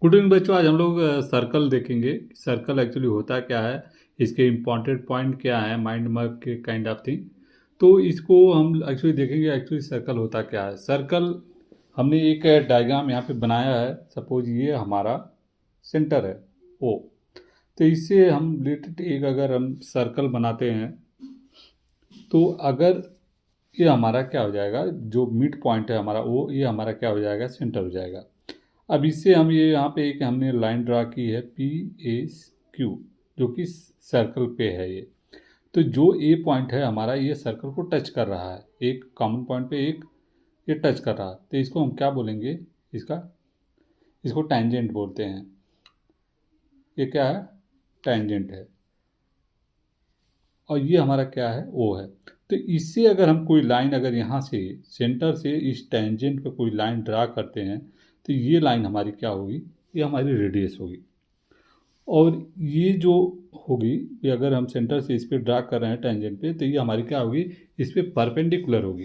Good evening बच्चों, आज हम लोग सर्कल देखेंगे। सर्कल एक्चुअली होता क्या है, इसके इम्पॉर्टेंट पॉइंट क्या है, माइंड मैप के काइंड ऑफ थिंग। तो इसको हम एक्चुअली देखेंगे। एक्चुअली सर्कल होता क्या है। सर्कल हमने एक डायग्राम यहाँ पे बनाया है। सपोज ये हमारा सेंटर है ओ, तो इससे हम रिलेटेड एक अगर हम सर्कल बनाते हैं तो अगर ये हमारा क्या हो जाएगा, जो मिड पॉइंट है हमारा ओ, ये हमारा क्या हो जाएगा, सेंटर हो जाएगा। अब इससे हम ये यहाँ पे एक हमने लाइन ड्रा की है PSQ, जो कि सर्कल पे है ये। तो जो ए पॉइंट है हमारा, ये सर्कल को टच कर रहा है, एक कॉमन पॉइंट पे एक ये टच कर रहा है। तो इसको हम क्या बोलेंगे, इसको टैंजेंट बोलते हैं। ये क्या है, टैंजेंट है। और ये हमारा क्या है, ओ है। तो इससे अगर हम कोई लाइन अगर यहाँ से सेंटर से इस टैंजेंट पे कोई लाइन ड्रा करते हैं तो ये लाइन हमारी क्या होगी, ये हमारी रेडियस होगी। और ये जो होगी, ये अगर हम सेंटर से इस पर ड्रा कर रहे हैं टैंजेंट पे, तो ये हमारी क्या होगी, इस पर परपेंडिकुलर होगी।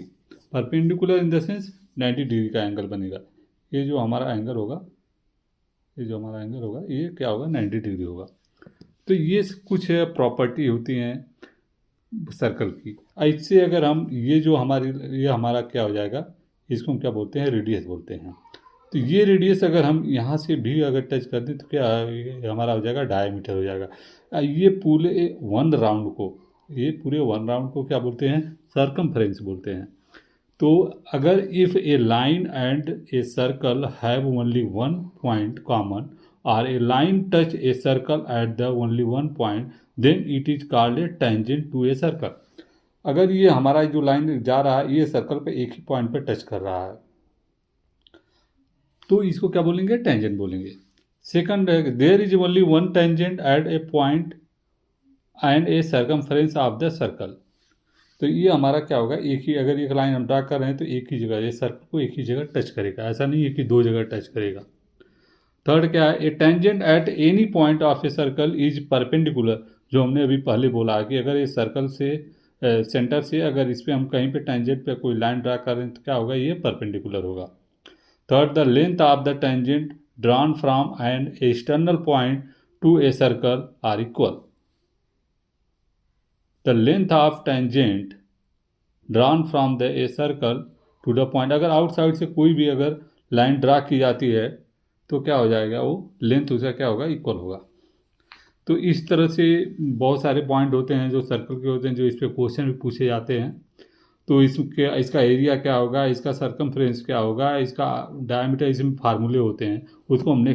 Perpendicular in the sense 90 degree का एंगल बनेगा। ये जो हमारा एंगल होगा, ये क्या होगा, 90 डिग्री होगा। तो ये कुछ प्रॉपर्टी होती हैं सर्कल की। इससे अगर हम ये जो ये हमारा क्या हो जाएगा, इसको हम क्या बोलते हैं, रेडियस बोलते हैं। तो ये रेडियस अगर हम यहाँ से भी अगर टच कर दें तो क्या ये हमारा हो जाएगा, डायमीटर हो जाएगा। ये पूरे वन राउंड को क्या बोलते हैं, सर्कमफ्रेंस बोलते हैं। तो अगर if a line and a circle have only one point common or a line touch a circle at the only one point, then it is called a tangent to a circle. अगर ये हमारा जो line जा रहा है, ये circle पे एक ही पॉइंट पे टच कर रहा है, तो इसको क्या बोलेंगे, टेंजेंट बोलेंगे। सेकंड है, there is only one tangent at a point and a circumference of the circle. तो ये हमारा क्या होगा, एक ही अगर एक लाइन हम ड्रा कर रहे हैं तो एक ही जगह, ये सर्कल को एक ही जगह टच करेगा, ऐसा नहीं है कि दो जगह टच करेगा। थर्ड क्या है, a tangent at any point of a circle is perpendicular. जो हमने अभी पहले बोला कि अगर ये सर्कल से सेंटर से अगर इस पर हम कहीं पे टेंजेंट पे कोई लाइन ड्रा कर रहे हैं तो क्या होगा, ये परपेंडिकुलर होगा। Third, the length of the tangent drawn from an external point to a circle are equal. The length of tangent drawn from a circle to the point, अगर आउटसाइड से कोई भी अगर लाइन ड्रा की जाती है तो क्या हो जाएगा, वो लेंथ उसका क्या होगा, इक्वल होगा। तो इस तरह से बहुत सारे पॉइंट होते हैं जो सर्कल के होते हैं, जो इस पर क्वेश्चन भी पूछे जाते हैं। तो इसका एरिया क्या होगा, इसका सर्कमफ्रेंस क्या होगा, इसका डायमीटर, इसमें फार्मूले होते हैं, उसको हमने